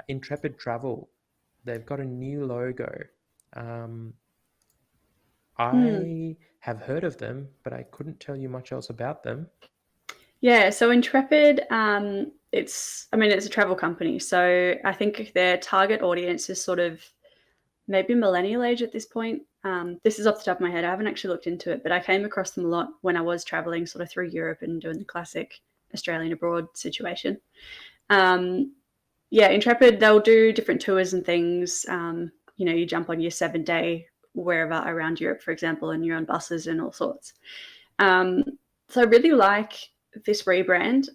Intrepid Travel. They've got a new logo. Um, Hmm. I have heard of them, but I couldn't tell you much else about them. Yeah, so Intrepid, it's a travel company. So I think their target audience is sort of maybe millennial age at this point. This is off the top of my head. I haven't actually looked into it, but I came across them a lot when I was traveling sort of through Europe and doing the classic Australian abroad situation. Um, yeah, Intrepid, they'll do different tours and things. You jump on your 7 day wherever around Europe, for example, and you're on buses and all sorts. Um, so I really like this rebrand.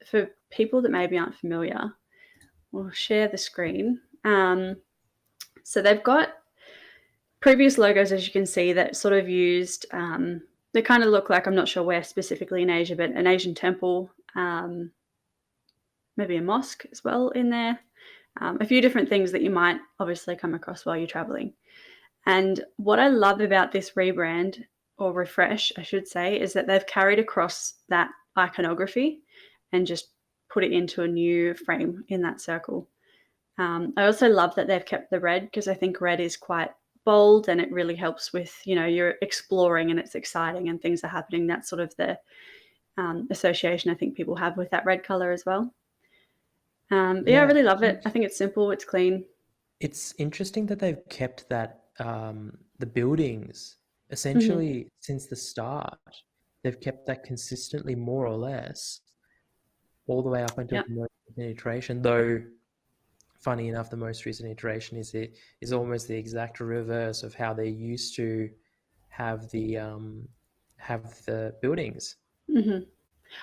For people that maybe aren't familiar, we'll share the screen. So they've got previous logos, as you can see, that sort of used, they kind of look like, I'm not sure where specifically in Asia, but an Asian temple, maybe a mosque as well in there. A few different things that you might obviously come across while you're traveling. And what I love about this rebrand, or refresh, I should say, is that they've carried across that iconography and just put it into a new frame in that circle. I also love that they've kept the red because I think red is quite bold and it really helps with, you're exploring and it's exciting and things are happening. That's sort of the association I think people have with that red color as well. But yeah, I Yeah, really love it. I think it's simple, it's clean. it's interesting that they've kept that the buildings Hmm. essentially since the start. They've kept that consistently, more or less, all the way up until Yeah. the most recent iteration. Though, funny enough, the most recent iteration is almost the exact reverse of how they used to have the buildings. Hmm.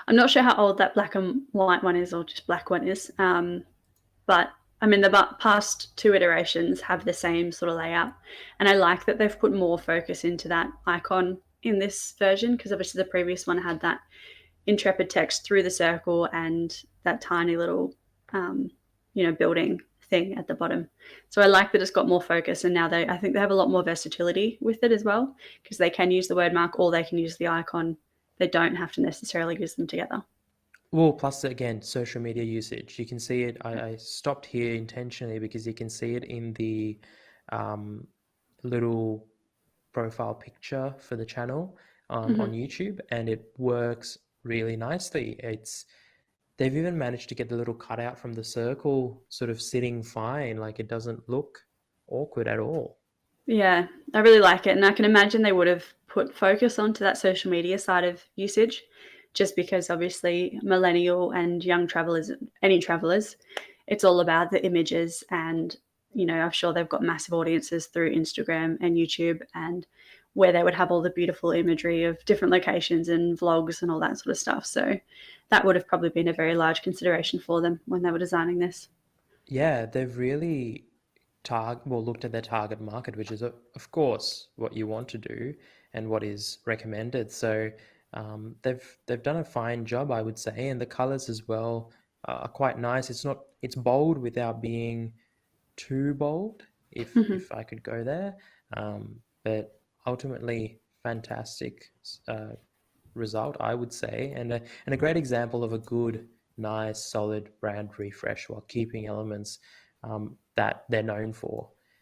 I'm not sure how old that black and white one is or just black one is. But I mean, the past two iterations have the same sort of layout. And I like that they've put more focus into that icon in this version because obviously the previous one had that intrepid text through the circle and that tiny little, um, building thing at the bottom. So I like that it's got more focus, and now I think they have a lot more versatility with it as well because they can use the word mark or they can use the icon. They don't have to necessarily use them together. Well, plus again, social media usage. You can see it. I stopped here intentionally because you can see it in the um, little profile picture for the channel on Mm-hmm. YouTube, and it works really nicely. They've even managed to get the little cutout from the circle sort of sitting fine, like it doesn't look awkward at all. Yeah, I really like it, and I can imagine they would have put focus onto that social media side of usage, just because obviously millennial and young travelers, any travelers, it's all about the images, and I'm sure they've got massive audiences through Instagram and YouTube, and where they would have all the beautiful imagery of different locations and vlogs and all that sort of stuff. So that would have probably been a very large consideration for them when they were designing this. Yeah, they've really looked at their target market, which is of course what you want to do and what is recommended. So they've done a fine job, I would say, and the colors as well are quite nice. It's bold without being too bold, Hmm. if I could go there. But ultimately, fantastic result, I would say, and a great example of a good, nice, solid brand refresh while keeping elements that they're known for.